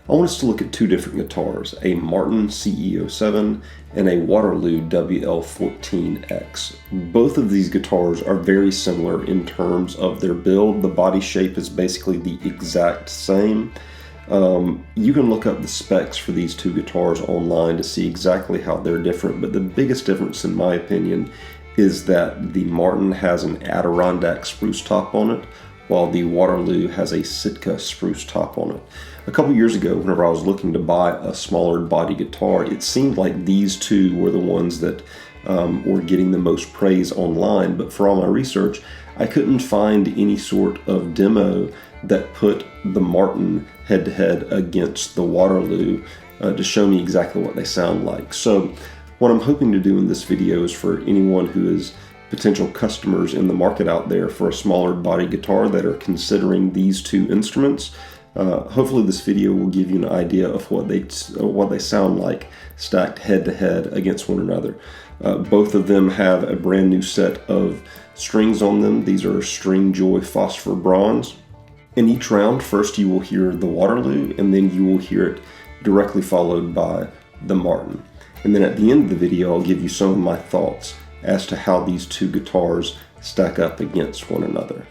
I want us to look at two different guitars, a Martin CEO7 and a Waterloo WL14X. Both of these guitars are very similar in terms of their build. The body shape is basically the exact same. You can look up the specs for these two guitars online to see exactly how they're different, but the biggest difference in my opinion is that the Martin has an Adirondack spruce top on it, while the Waterloo has a Sitka spruce top on it. A couple years ago, whenever I was looking to buy a smaller body guitar, it seemed like these two were the ones that were getting the most praise online, but for all my research, I couldn't find any sort of demo that put the Martin head-to-head against the Waterloo to show me exactly what they sound like. So what I'm hoping to do in this video is for anyone who is potential customers in the market out there for a smaller body guitar that are considering these two instruments, hopefully this video will give you an idea of what they sound like stacked head-to-head against one another. Both of them have a brand new set of strings on them. These are String Joy Phosphor Bronze. In each round, first you will hear the Waterloo, and then you will hear it directly followed by the Martin. And then at the end of the video, I'll give you some of my thoughts as to how these two guitars stack up against one another.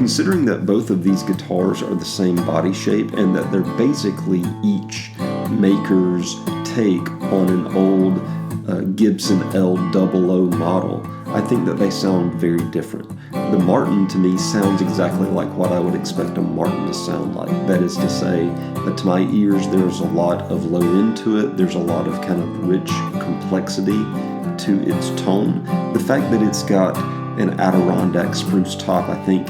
considering that both of these guitars are the same body shape and that they're basically each maker's take on an old Gibson L00 model, I think that they sound very different. The Martin, to me, sounds exactly like what I would expect a Martin to sound like. That is to say, to my ears, there's a lot of low end to it. There's a lot of kind of rich complexity to its tone. The fact that it's got an Adirondack spruce top, I think,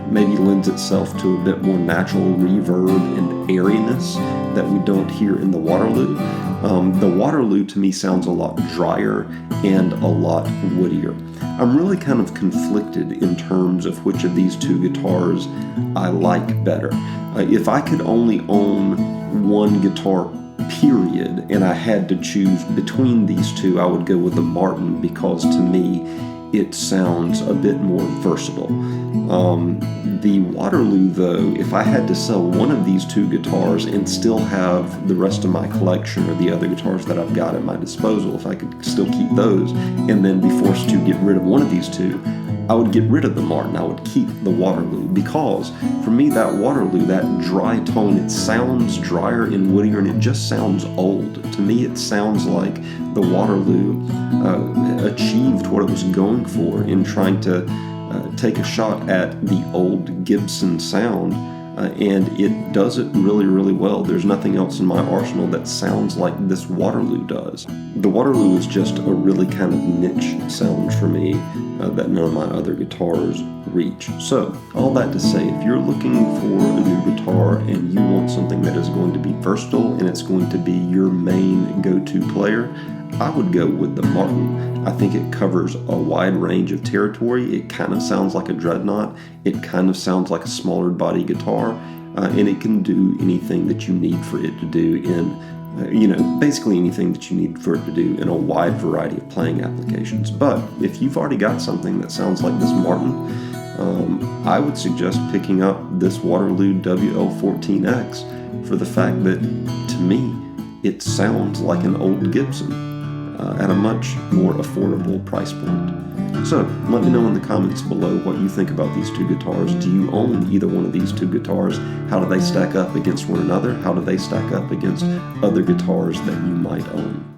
maybe lends itself to a bit more natural reverb and airiness that we don't hear in the Waterloo. The Waterloo to me sounds a lot drier and a lot woodier. I'm really kind of conflicted in terms of which of these two guitars I like better. If I could only own one guitar period and I had to choose between these two, I would go with the Martin because to me it sounds a bit more versatile. The Waterloo, though, if I had to sell one of these two guitars and still have the rest of my collection or the other guitars that I've got at my disposal, if I could still keep those and then be forced to get rid of one of these two, I would get rid of the Martin. I would keep the Waterloo because for me that Waterloo, that dry tone, it sounds drier and woodier and it just sounds old. To me it sounds like the Waterloo achieved what it was going for in trying to take a shot at the old Gibson sound, and it does it really, really well. There's nothing else in my arsenal that sounds like this Waterloo does. The Waterloo is just a really kind of niche sound for me that none of my other guitars reach. So, all that to say, if you're looking for a new guitar and you want something that is going to be versatile and it's going to be your main go-to player, I would go with the Martin. I think it covers a wide range of territory. It kind of sounds like a dreadnought. It kind of sounds like a smaller body guitar, and it can do anything that you need for it to do in, basically anything that you need for it to do in a wide variety of playing applications. But if you've already got something that sounds like this Martin, I would suggest picking up this Waterloo WL14X for the fact that, to me, it sounds like an old Gibson at a much more affordable price point. So let me know in the comments below what you think about these two guitars. Do you own either one of these two guitars? How do they stack up against one another? How do they stack up against other guitars that you might own?